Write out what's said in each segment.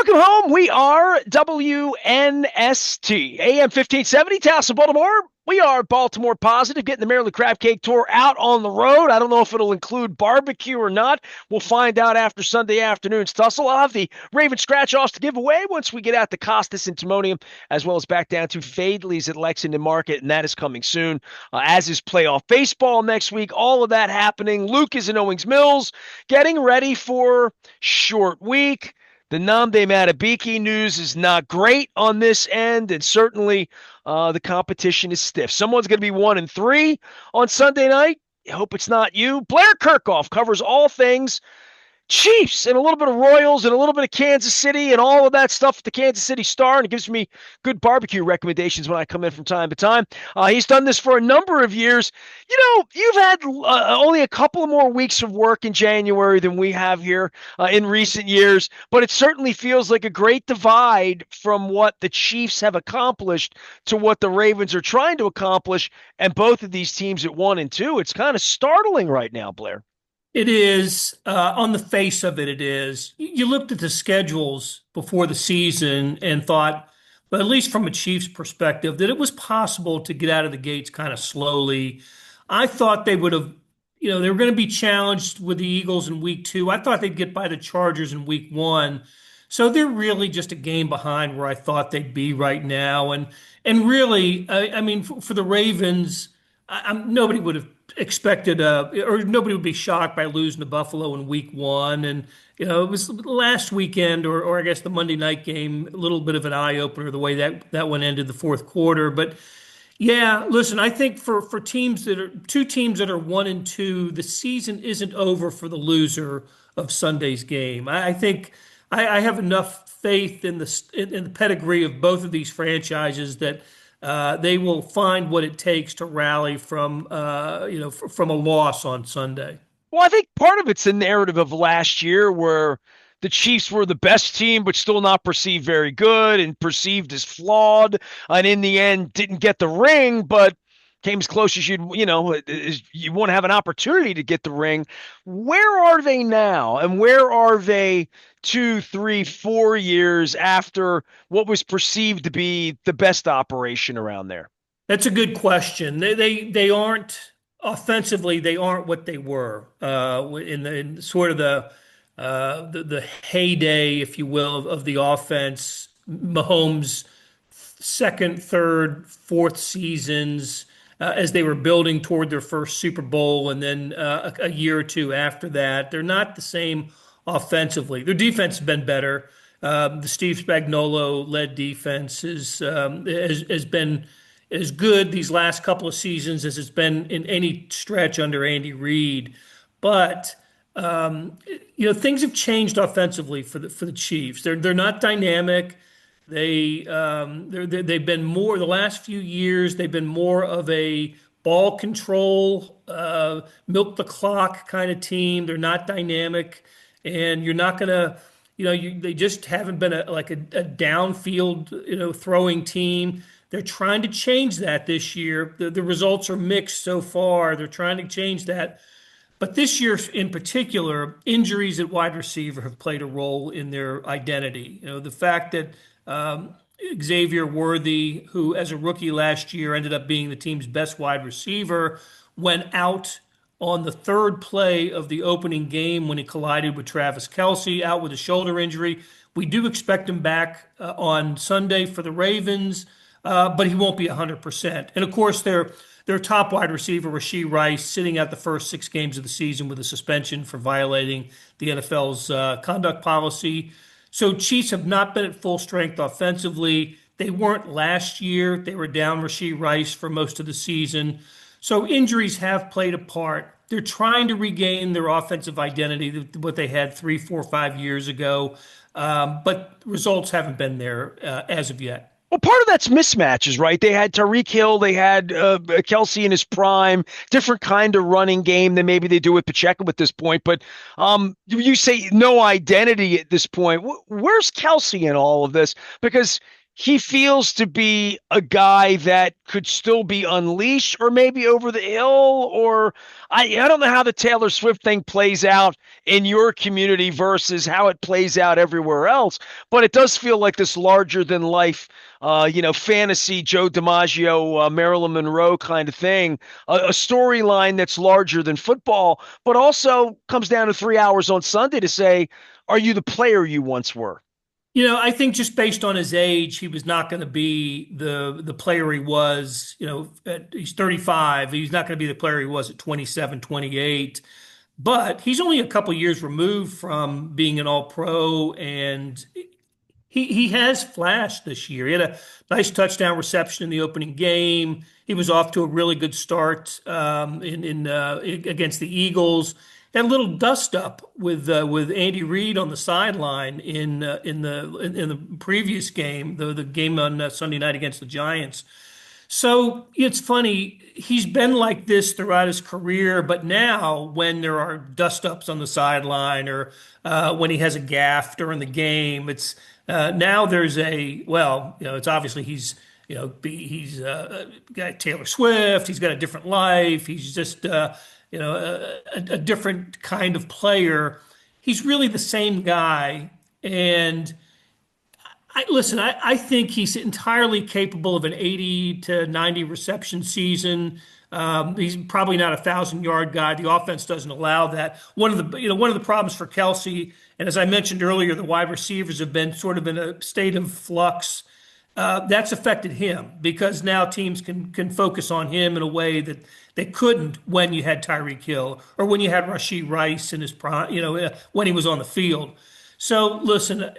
Welcome home. We are WNST, AM 1570, Towson, Baltimore. We are Baltimore Positive, getting the Maryland Crab Cake Tour out on the road. I don't know if it'll include barbecue or not. We'll find out after Sunday afternoon's tussle. I'll have the Raven scratch-offs to give away once we get out to Costas and Timonium, as well as back down to Fadley's at Lexington Market, and that is coming soon, as is playoff baseball next week. All of that happening. Luke is in Owings Mills, getting ready for short week. The Nnamdi Madubuike news is not great on this end, and certainly the competition is stiff. Someone's going to be 1-3 on Sunday night. I hope it's not you. Blair Kerkhoff covers all things Chiefs and a little bit of Royals and a little bit of Kansas City and all of that stuff at the Kansas City Star, and it gives me good barbecue recommendations when I come in from time to time. He's done this for a number of years. You know, you've had only a couple of more weeks of work in January than we have here in recent years, but it certainly feels like a great divide from what the Chiefs have accomplished to what the Ravens are trying to accomplish, and both of these teams at 1-2. It's kind of startling right now, Blair. It is, on the face of it, it is. You looked at the schedules before the season and thought, but at least from a Chiefs perspective, that it was possible to get out of the gates kind of slowly. I thought they would have, they were going to be challenged with the Eagles in week 2. I thought they'd get by the Chargers in week 1. So they're really just a game behind where I thought they'd be right now. And really, I mean, for the Ravens, nobody would have expected or nobody would be shocked by losing to Buffalo in week 1. And, it was last weekend or I guess the Monday night game, a little bit of an eye opener, the way that one ended the fourth quarter. But yeah, listen, I think for teams that are two teams that are 1-2, the season isn't over for the loser of Sunday's game. I think I have enough faith in the pedigree of both of these franchises that they will find what it takes to rally from from a loss on Sunday. Well, I think part of it's the narrative of last year where the Chiefs were the best team, but still not perceived very good and perceived as flawed. And in the end, didn't get the ring, but came as close as you want to have an opportunity to get the ring. Where are they now? And where are they 2, 3, 4 years after what was perceived to be the best operation around there? That's a good question. They aren't offensively. They aren't what they were in sort of the heyday, if you will, of the offense. Mahomes' second, third, fourth seasons. As they were building toward their first Super Bowl, and then a year or two after that, they're not the same offensively. Their defense has been better. The Steve Spagnuolo-led defense has been as good these last couple of seasons as it's been in any stretch under Andy Reid. But things have changed offensively for the Chiefs. They're not dynamic. They've been more the last few years. They've been more of a ball control, milk the clock kind of team. They're not dynamic, and you're not gonna, they just haven't been a downfield, throwing team. They're trying to change that this year. The results are mixed so far. They're trying to change that. But this year in particular, injuries at wide receiver have played a role in their identity. The fact that Xavier Worthy, who as a rookie last year ended up being the team's best wide receiver, went out on the third play of the opening game when he collided with Travis Kelce, out with a shoulder injury. We do expect him back on Sunday for the Ravens, but he won't be 100%. And of course, their top wide receiver, Rashee Rice, sitting out the first 6 games of the season with a suspension for violating the NFL's conduct policy. So Chiefs have not been at full strength offensively. They weren't last year. They were down Rashee Rice for most of the season. So injuries have played a part. They're trying to regain their offensive identity, what they had 3, 4, 5 years ago. But results haven't been there as of yet. Well, part of that's mismatches, right? They had Tyreek Hill, they had Kelce in his prime, different kind of running game than maybe they do with Pacheco at this point. But you say no identity at this point. Where's Kelce in all of this? Because he feels to be a guy that could still be unleashed or maybe over the hill. Or I don't know how the Taylor Swift thing plays out in your community versus how it plays out everywhere else, but it does feel like this larger than life fantasy Joe DiMaggio, Marilyn Monroe kind of thing, a storyline that's larger than football, but also comes down to 3 hours on Sunday to say, are you the player you once were? I think just based on his age, he was not going to be the player he was. He's 35. He's not going to be the player he was at 27, 28. But he's only a couple years removed from being an all-pro, and he has flashed this year. He had a nice touchdown reception in the opening game. He was off to a really good start in against the Eagles. Had a little dust up with Andy Reid on the sideline in the previous game, the game on Sunday night against the Giants. So it's funny, he's been like this throughout his career, but now when there are dust ups on the sideline or when he has a gaffe during the game, it's now there's it's obviously he's got Taylor Swift, he's got a different life, he's just a different kind of player. He's really the same guy, and I think he's entirely capable of an 80 to 90 reception season. He's probably not 1,000-yard guy. The offense doesn't allow that. One of the problems for Kelsey, and as I mentioned earlier, the wide receivers have been sort of in a state of flux. That's affected him because now teams can focus on him in a way that they couldn't when you had Tyreek Hill or when you had Rashee Rice in his prime, when he was on the field. So listen,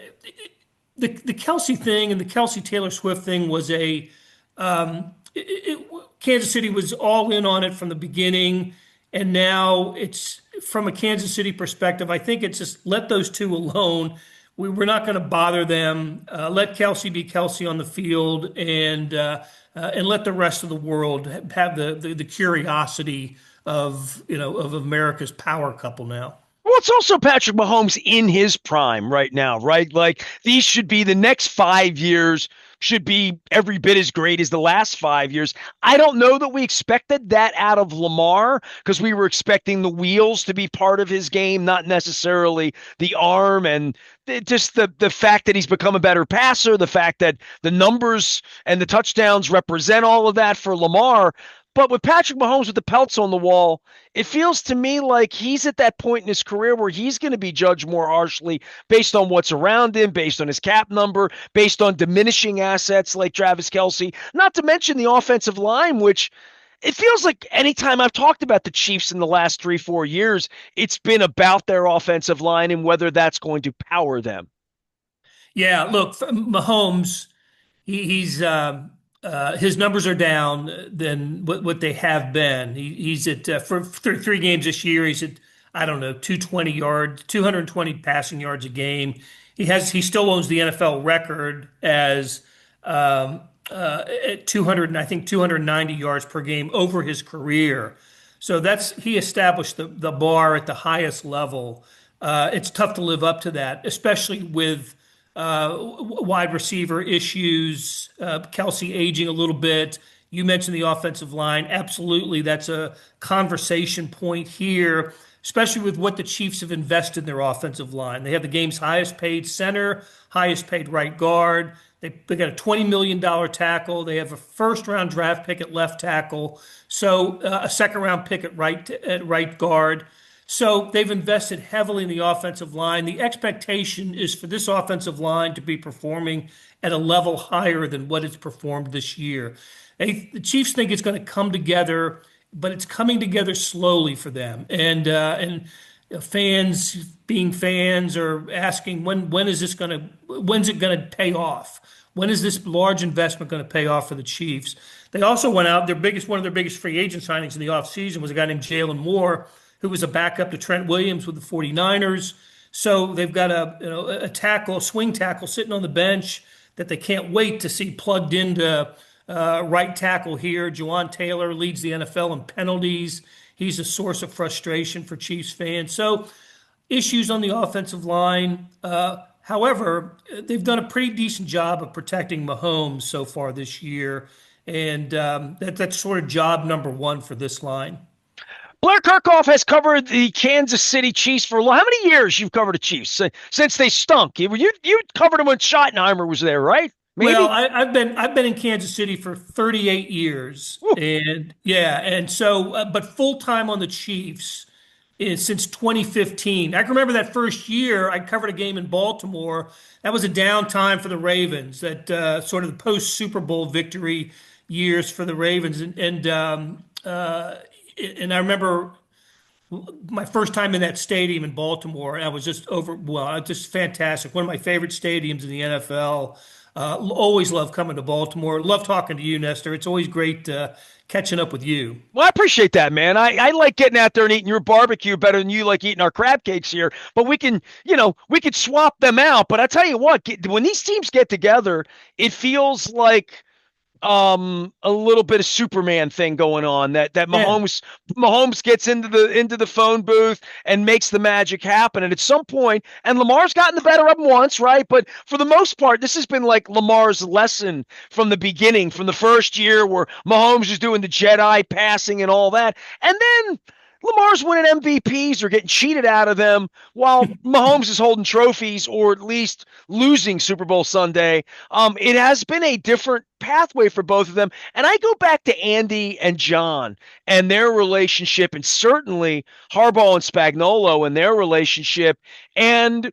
the Kelsey thing and the Kelsey Taylor Swift thing was Kansas City was all in on it from the beginning, and now it's from a Kansas City perspective. I think it's just let those two alone. We're not going to bother them. Let Kelsey be Kelsey on the field, and let the rest of the world have the curiosity of America's power couple now. Well, it's also Patrick Mahomes in his prime right now, right? Like these should be the next 5 years should be every bit as great as the last 5 years. I don't know that we expected that out of Lamar because we were expecting the wheels to be part of his game, not necessarily the arm and just the fact that he's become a better passer, the fact that the numbers and the touchdowns represent all of that for Lamar. But with Patrick Mahomes with the pelts on the wall, it feels to me like he's at that point in his career where he's going to be judged more harshly based on what's around him, based on his cap number, based on diminishing assets like Travis Kelce, not to mention the offensive line, which it feels like anytime I've talked about the Chiefs in the last 3, 4 years, it's been about their offensive line and whether that's going to power them. Yeah, look, Mahomes, he's his numbers are down than what they have been. He's at for three games this year. He's at I don't know 220 yards, 220 passing yards a game. He still owns the NFL record as at 200 and I think 290 yards per game over his career. So he established the bar at the highest level. It's tough to live up to that, especially with wide receiver issues, Kelsey aging a little bit. You mentioned the offensive line. Absolutely, that's a conversation point here, especially with what the Chiefs have invested in their offensive line. They have the game's highest paid center, highest paid right guard. They got a $20 million tackle. They have a first-round draft pick at left tackle, so a second-round pick at right guard. So they've invested heavily in the offensive line. The expectation is for this offensive line to be performing at a level higher than what it's performed this year. The Chiefs think it's going to come together, but it's coming together slowly for them. And fans, being fans, are asking when's it going to pay off? When is this large investment going to pay off for the Chiefs? They also went out, one of their biggest free agent signings in the offseason was a guy named Jalen Moore, who was a backup to Trent Williams with the 49ers. So they've got a swing tackle sitting on the bench that they can't wait to see plugged into right tackle here. Juwan Taylor leads the NFL in penalties. He's a source of frustration for Chiefs fans. So issues on the offensive line. However, they've done a pretty decent job of protecting Mahomes so far this year, and that's sort of job number one for this line. Blair Kerkhoff has covered the Kansas City Chiefs for how many years? You've covered the Chiefs since they stunk. You covered them when Schottenheimer was there, right? Well, Maybe. I've been in Kansas City for 38 years, Whew. and yeah, and so but full time on the Chiefs is since 2015. I can remember that first year I covered a game in Baltimore. That was a down time for the Ravens. That sort of the post Super Bowl victory years for the Ravens, and I remember my first time in that stadium in Baltimore. I was just just fantastic. One of my favorite stadiums in the NFL. Always love coming to Baltimore. Love talking to you, Nestor. It's always great catching up with you. Well, I appreciate that, man. I like getting out there and eating your barbecue better than you like eating our crab cakes here. But we could swap them out. But I tell you what, when these teams get together, it feels like a little bit of Superman thing going on that Yeah. Mahomes gets into the phone booth and makes the magic happen. And at some point, and Lamar's gotten the better of him once, right? But for the most part, this has been like Lamar's lesson from the beginning, from the first year where Mahomes is doing the Jedi passing and all that. And then Lamar's winning MVPs or getting cheated out of them while Mahomes is holding trophies or at least losing Super Bowl Sunday. It has been a different pathway for both of them. And I go back to Andy and John and their relationship, and certainly Harbaugh and Spagnolo and their relationship, and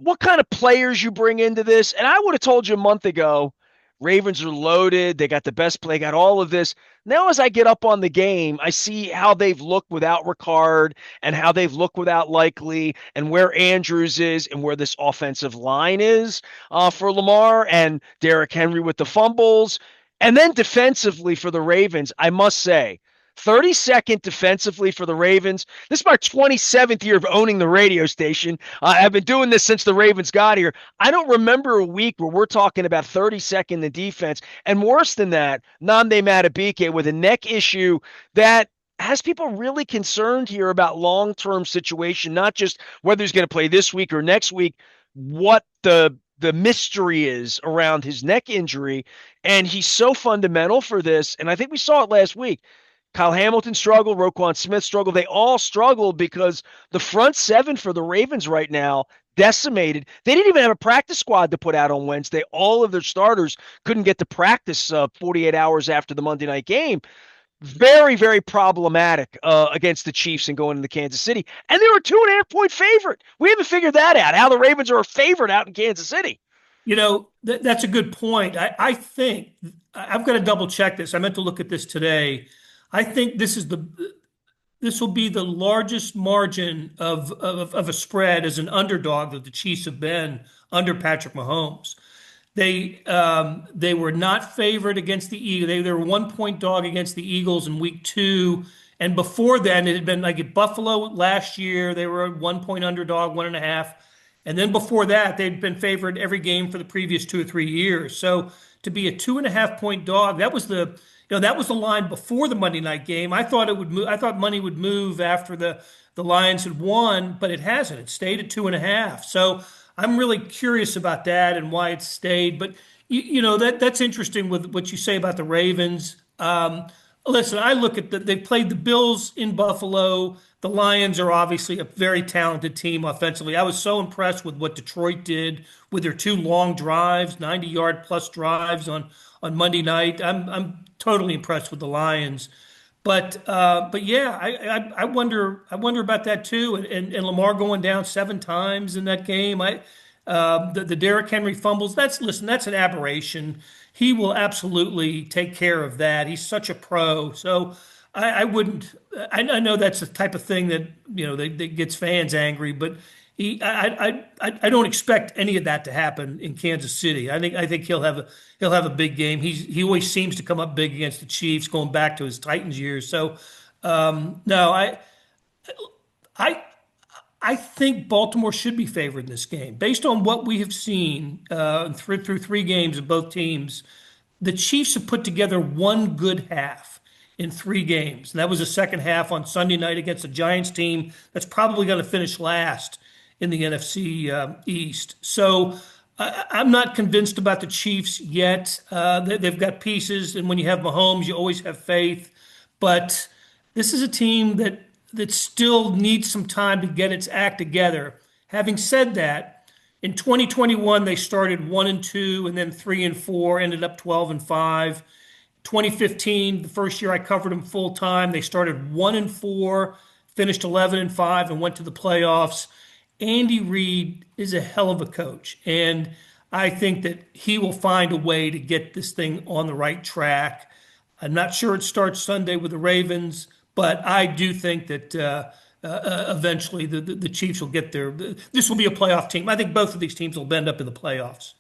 what kind of players you bring into this. And I would have told you a month ago, Ravens are loaded. They got the best play, got all of this. Now, as I get up on the game, I see how they've looked without Ricard and how they've looked without Likely and where Andrews is and where this offensive line is for Lamar and Derrick Henry with the fumbles. And then defensively for the Ravens, I must say, 32nd defensively for the Ravens. This is my 27th year of owning the radio station. I've been doing this since the Ravens got here. I don't remember a week where we're talking about 32nd in defense. And worse than that, Nnamdi Madubuike with a neck issue that has people really concerned here about long-term situation, not just whether he's going to play this week or next week, what the mystery is around his neck injury. And he's so fundamental for this. And I think we saw it last week. Kyle Hamilton struggled, Roquan Smith struggled. They all struggled because the front seven for the Ravens right now decimated. They didn't even have a practice squad to put out on Wednesday. All of their starters couldn't get to practice 48 hours after the Monday night game. Very, very problematic against the Chiefs and going into Kansas City. And they were a 2.5 point favorite. We haven't figured that out, how the Ravens are a favorite out in Kansas City. That's a good point. I think I've got to double check this. I meant to look at this today. I think this will be the largest margin of a spread as an underdog that the Chiefs have been under Patrick Mahomes. They were not favored against the Eagles. They were 1 point dog against the Eagles in week 2. And before then, it had been like at Buffalo last year, they were a 1 point underdog, 1.5. And then before that, they'd been favored every game for the previous 2 or 3 years. So to be a 2.5 point dog, that was the line before the Monday night game. I thought it would move. I thought money would move after the Lions had won, but it hasn't. It stayed at 2.5. So I'm really curious about that and why it stayed. But that's interesting with what you say about the Ravens. Listen, I look at they played the Bills in Buffalo. The Lions are obviously a very talented team offensively. I was so impressed with what Detroit did with their 2 long drives, 90-yard plus drives on Monday night. I'm totally impressed with the Lions. But yeah, I wonder about that too. And Lamar going down 7 times in that game. The Derrick Henry fumbles. That's an aberration. He will absolutely take care of that. He's such a pro. So I wouldn't. I know that's the type of thing that that gets fans angry, but I don't expect any of that to happen in Kansas City. I think he'll have a big game. He always seems to come up big against the Chiefs, going back to his Titans years. So no, I I think Baltimore should be favored in this game based on what we have seen through 3 games of both teams. The Chiefs have put together one good half in 3 games. And that was the second half on Sunday night against a Giants team that's probably going to finish last in the NFC East. So I'm not convinced about the Chiefs yet. They've got pieces, and when you have Mahomes, you always have faith. But this is a team that still needs some time to get its act together. Having said that, in 2021 they started 1-2 and then 3-4, ended up 12-5. 2015, the first year I covered them full time, they started 1-4, finished 11-5, and went to the playoffs. Andy Reid is a hell of a coach, and I think that he will find a way to get this thing on the right track. I'm not sure it starts Sunday with the Ravens, but I do think that eventually the Chiefs will get there. This will be a playoff team. I think both of these teams will end up in the playoffs.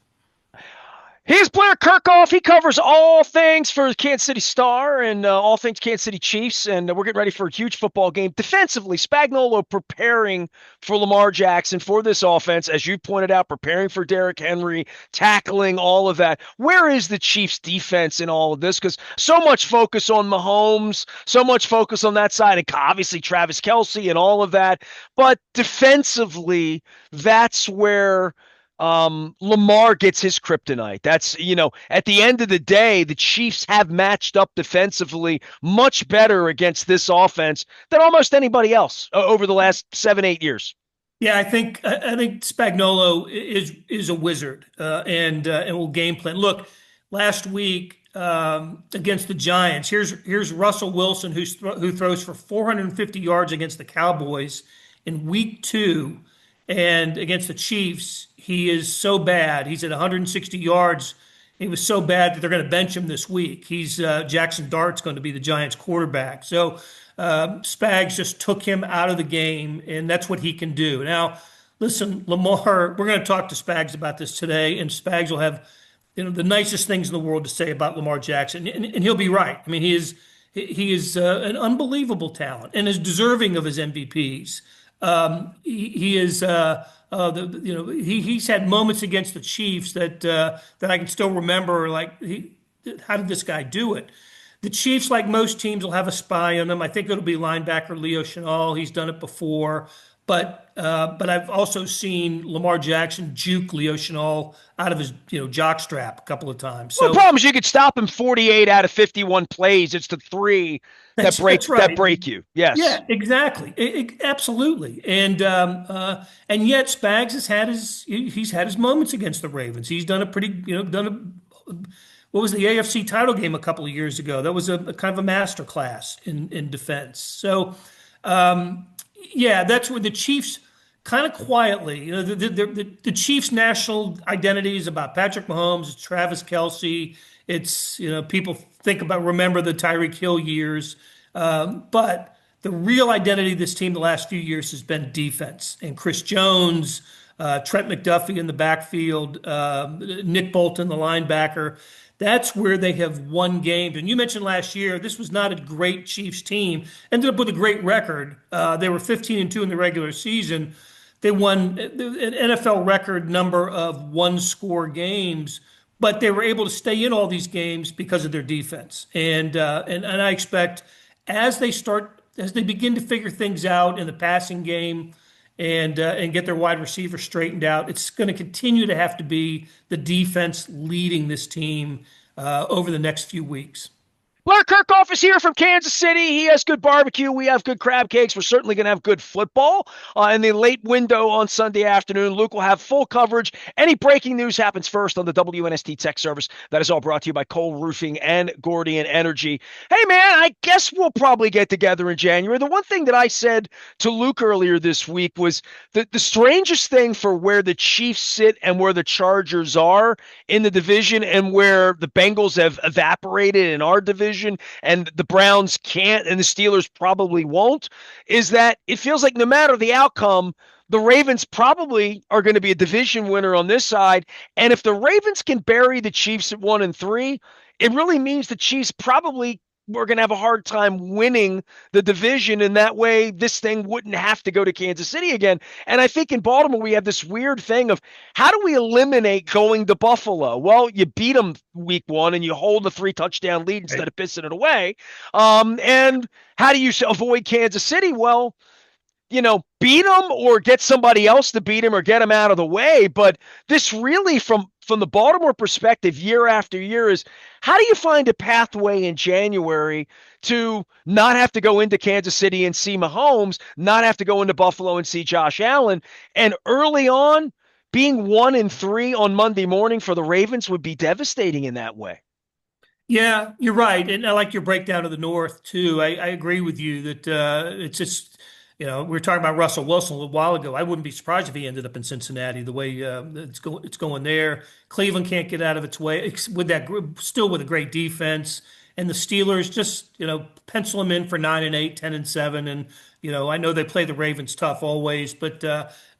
Here's Blair Kerkhoff. He covers all things for the Kansas City Star and all things Kansas City Chiefs. And we're getting ready for a huge football game. Defensively, Spagnuolo preparing for Lamar Jackson for this offense, as you pointed out, preparing for Derrick Henry, tackling all of that. Where is the Chiefs' defense in all of this? Because so much focus on Mahomes, so much focus on that side, and obviously Travis Kelce and all of that. But defensively, that's where Lamar gets his kryptonite. That's, at the end of the day, the Chiefs have matched up defensively much better against this offense than almost anybody else over the last 7-8 years. Yeah, I think Spagnuolo is a wizard and will game plan. Look, last week against the Giants, here's Russell Wilson who throws for 450 yards against the Cowboys in week 2, and against the Chiefs, he is so bad. He's at 160 yards. He was so bad that they're going to bench him this week. He's Jackson Dart's going to be the Giants quarterback. So Spags just took him out of the game, and that's what he can do. Now, listen, Lamar, we're going to talk to Spags about this today, and Spags will have the nicest things in the world to say about Lamar Jackson, and he'll be right. I mean, he is an unbelievable talent and is deserving of his MVPs. He is, he's had moments against the Chiefs that I can still remember. Like, how did this guy do it? The Chiefs, like most teams, will have a spy on them. I think it'll be linebacker Leo Chenal. He's done it before, but I've also seen Lamar Jackson juke Leo Chenal out of his jock strap a couple of times. So, well, the problem is you could stop him 48 out of 51 plays. It's the 3 that break you. Yes. Yeah, exactly. Absolutely. And yet Spags has had his moments against the Ravens. He's done a pretty, what was the AFC title game a couple of years ago? That was a kind of a master class in defense. So, that's where the Chiefs kind of quietly, the Chiefs' national identity is about Patrick Mahomes, it's Travis Kelce. It's, people remember the Tyreek Hill years. But the real identity of this team the last few years has been defense. And Chris Jones, Trent McDuffie in the backfield, Nick Bolton, the linebacker. That's where they have won games. And you mentioned last year, this was not a great Chiefs team. Ended up with a great record. They were 15-2 in the regular season. They won an NFL record number of one-score games, but they were able to stay in all these games because of their defense. And I expect as they begin to figure things out in the passing game and get their wide receiver straightened out, it's going to continue to have to be the defense leading this team over the next few weeks. Blair Kerkhoff is here from Kansas City. He has good barbecue. We have good crab cakes. We're certainly going to have good football in the late window on Sunday afternoon. Luke will have full coverage. Any breaking news happens first on the WNST Tech Service. That is all brought to you by Cole Roofing and Gordian Energy. Hey, man, I guess we'll probably get together in January. The one thing that I said to Luke earlier this week was that the strangest thing for where the Chiefs sit and where the Chargers are in the division and where the Bengals have evaporated in our division and the Browns can't and the Steelers probably won't, is that it feels like no matter the outcome, the Ravens probably are going to be a division winner on this side. And if the Ravens can bury the Chiefs at 1-3, it really means the Chiefs probably we're going to have a hard time winning the division, and that way this thing wouldn't have to go to Kansas City again. And I think in Baltimore we have this weird thing of how do we eliminate going to Buffalo? Well, you beat them week 1 and you hold a 3-touchdown lead instead of pissing it away. And how do you avoid Kansas City? Well, beat them or get somebody else to beat them or get them out of the way. But this really, from the Baltimore perspective, year after year, is how do you find a pathway in January to not have to go into Kansas City and see Mahomes, not have to go into Buffalo and see Josh Allen, and early on, being 1-3 on Monday morning for the Ravens would be devastating in that way. Yeah, you're right. And I like your breakdown of the North too. I agree with you that it's just, we were talking about Russell Wilson a little while ago. I wouldn't be surprised if he ended up in Cincinnati the way it's going there. Cleveland can't get out of its way with that group, still with a great defense. And the Steelers just, pencil them in for 9-8, 10-7. And, I know they play the Ravens tough always, but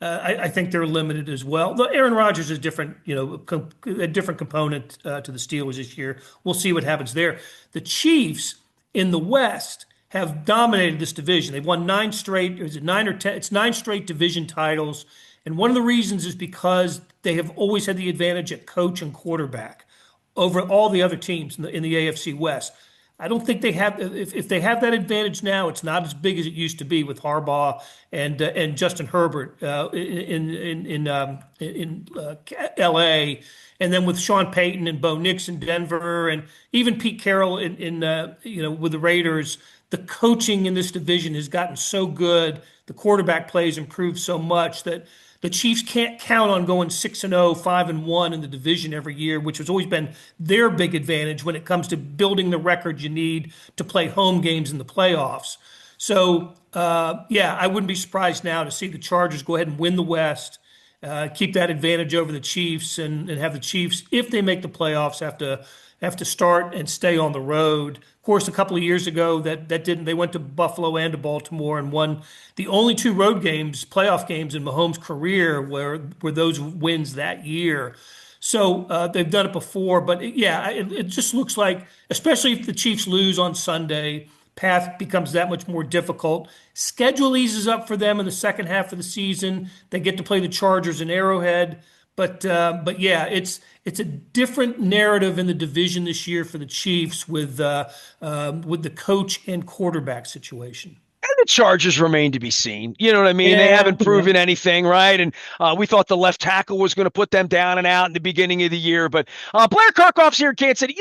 I think they're limited as well. Though Aaron Rodgers is different, a different component to the Steelers this year. We'll see what happens there. The Chiefs in the West have dominated this division. They've won 9 straight, or is it 9 or 10? It's 9 straight division titles. And one of the reasons is because they have always had the advantage at coach and quarterback over all the other teams in the AFC West. I don't think they have. If they have that advantage now, it's not as big as it used to be with Harbaugh and Justin Herbert in L.A. and then with Sean Payton and Bo Nix in Denver and even Pete Carroll in with the Raiders. The coaching in this division has gotten so good. The quarterback plays improved so much that the Chiefs can't count on going 6-0, 5-1 in the division every year, which has always been their big advantage when it comes to building the record you need to play home games in the playoffs. So, I wouldn't be surprised now to see the Chargers go ahead and win the West, keep that advantage over the Chiefs, and have the Chiefs, if they make the playoffs, have to start and stay on the road. Of course, a couple of years ago, that didn't. They went to Buffalo and to Baltimore and won the only 2 road games, playoff games in Mahomes' career, were those wins that year. So they've done it before, but it just looks like, especially if the Chiefs lose on Sunday, path becomes that much more difficult. Schedule eases up for them in the second half of the season. They get to play the Chargers in Arrowhead. But it's a different narrative in the division this year for the Chiefs with the coach and quarterback situation. And the Chargers remain to be seen. You know what I mean? They Yeah, haven't proven anything, right? And we thought the left tackle was going to put them down and out in the beginning of the year. But Blair Kerkhoff's here in Kansas City.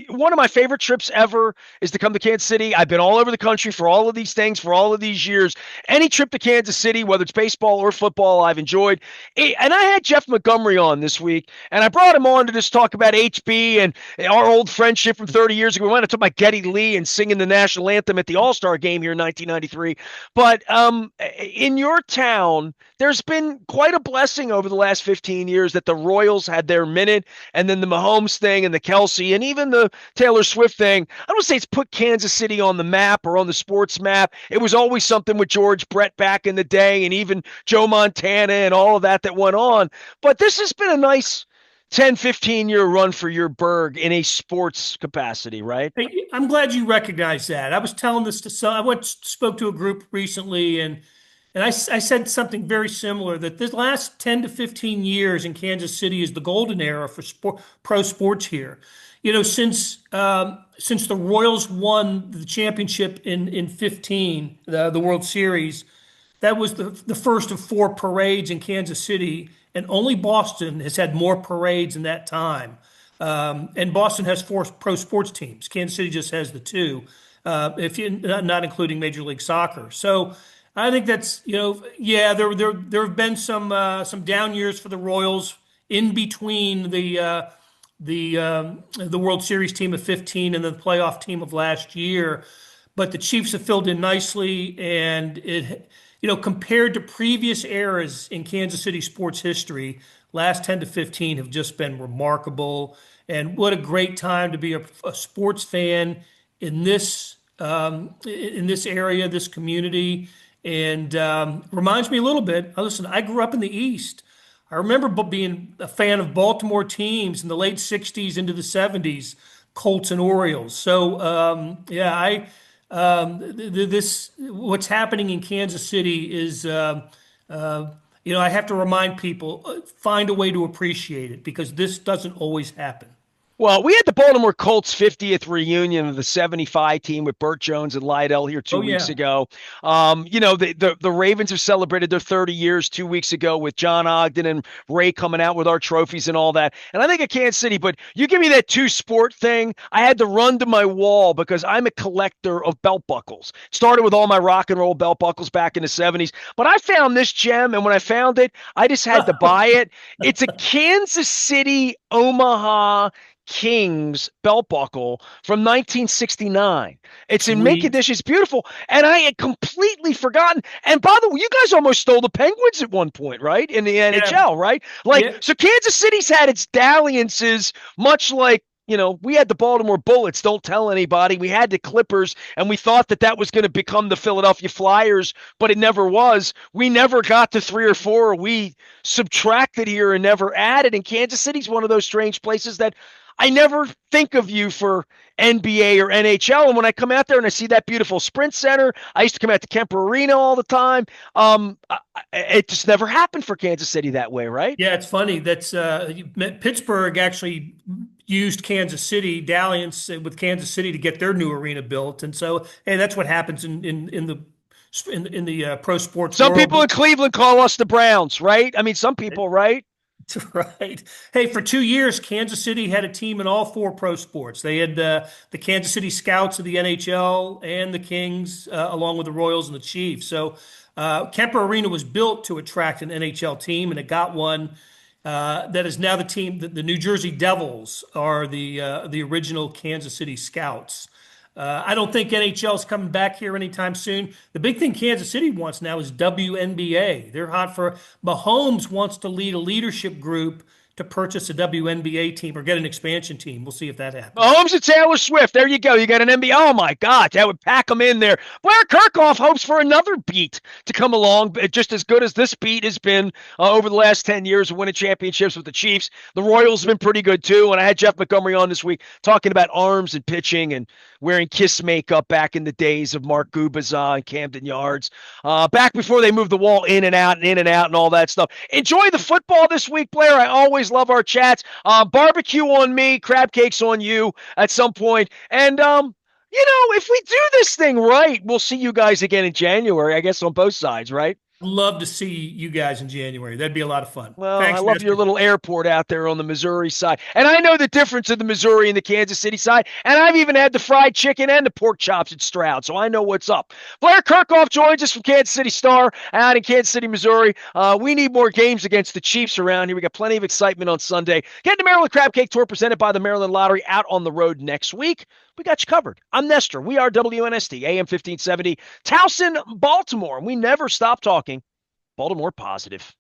One of my favorite trips ever is to come to Kansas City. I've been all over the country for all of these things, for all of these years. Any trip to Kansas City, whether it's baseball or football, I've enjoyed. And I had Jeff Montgomery on this week, and I brought him on to just talk about HB and our old friendship from 30 years ago. We went to talk about Geddy Lee and singing the national anthem at the All-Star game here in 1993. But in your town, there's been quite a blessing over the last 15 years that the Royals had their minute, and then the Mahomes thing and the Kelsey and even the Taylor Swift thing. I don't say it's put Kansas City on the map or on the sports map. It was always something with George Brett back in the day and even Joe Montana and all of that went on. But this has been a nice 10, 15-year run for your burg in a sports capacity, right? Hey, I'm glad you recognize that. I was telling this to some. Spoke to a group recently, and I said something very similar that this last 10 to 15 years in Kansas City is the golden era for pro sports here. Since the Royals won the championship in 15, the World Series, that was the first of 4 parades in Kansas City, and only Boston has had more parades in that time. And Boston has 4 pro sports teams. Kansas City just has the 2, if you not including Major League Soccer. So I think that's there have been some down years for the Royals in between the World Series team of 15 and the playoff team of last year, but the Chiefs have filled in nicely, and compared to previous eras in Kansas City sports history, last 10 to 15 have just been remarkable. And what a great time to be a sports fan in this area, this community. And reminds me a little bit. Listen, I grew up in the East. I remember being a fan of Baltimore teams in the late 60s into the 70s, Colts and Orioles. So, this what's happening in Kansas City is, I have to remind people, find a way to appreciate it because this doesn't always happen. Well, we had the Baltimore Colts 50th reunion of the 75 team with Burt Jones and Lydell here two Oh weeks yeah. ago. The Ravens have celebrated their 30 years 2 weeks ago with John Ogden and Ray coming out with our trophies and all that. And I think of Kansas City, but you give me that two sport thing, I had to run to my wall because I'm a collector of belt buckles. Started with all my rock and roll belt buckles back in the 70s, but I found this gem, and when I found it, I just had to buy it. It's a Kansas City Omaha Kings belt buckle from 1969. It's in mint Sweet. condition. It's beautiful. And I had completely forgotten. And by the way, you guys almost stole the Penguins at one point, right? In the Yeah. NHL, right? Like, Yeah. so Kansas City's had its dalliances, much like, we had the Baltimore Bullets, don't tell anybody. We had the Clippers, and we thought that that was going to become the Philadelphia Flyers, but it never was. We never got to 3 or 4. We subtracted here and never added. And Kansas City's one of those strange places that I never think of you for NBA or NHL. And when I come out there and I see that beautiful Sprint Center, I used to come out to Kemper Arena all the time. It just never happened for Kansas City that way, right? Yeah, it's funny. That's Pittsburgh actually used Kansas City dalliance with Kansas City to get their new arena built, and so hey, that's what happens in the pro sports Some world. people in Cleveland call us the Browns, right? I mean, some people, right? Right. Hey, for 2 years, Kansas City had a team in all four pro sports. They had the Kansas City Scouts of the NHL and the Kings, along with the Royals and the Chiefs. So Kemper Arena was built to attract an NHL team, and it got one that is now the team. The New Jersey Devils are the original Kansas City Scouts. I don't think NHL is coming back here anytime soon. The big thing Kansas City wants now is WNBA. They're hot for Mahomes wants to lead a leadership group to purchase a WNBA team or get an expansion team. We'll see if that happens. Mahomes and Taylor Swift. There you go. You got an NBA. Oh my God, that would pack them in there. Blair Kerkhoff hopes for another beat to come along, just as good as this beat has been over the last 10 years of winning championships with the Chiefs. The Royals have been pretty good too. And I had Jeff Montgomery on this week talking about arms and pitching and wearing Kiss makeup back in the days of Mark Gubicza and Camden Yards, back before they moved the wall in and out and in and out and all that stuff. Enjoy the football this week, Blair. I always love our chats. Barbecue on me, crab cakes on you at some point. And, if we do this thing right, we'll see you guys again in January, I guess, on both sides, right? Love to see you guys in January. That'd be a lot of fun. Well, I Thanks, love your Nestor. little airport out there on the Missouri side. And I know the difference in the Missouri and the Kansas City side. And I've even had the fried chicken and the pork chops at Stroud, so I know what's up. Blair Kerkhoff joins us from Kansas City Star out in Kansas City, Missouri. We need more games against the Chiefs around here. We got plenty of excitement on Sunday. Get the Maryland Crab Cake Tour presented by the Maryland Lottery out on the road next week. We got you covered. I'm Nestor. We are WNST, AM 1570, Towson, Baltimore. We never stop talking Baltimore positive.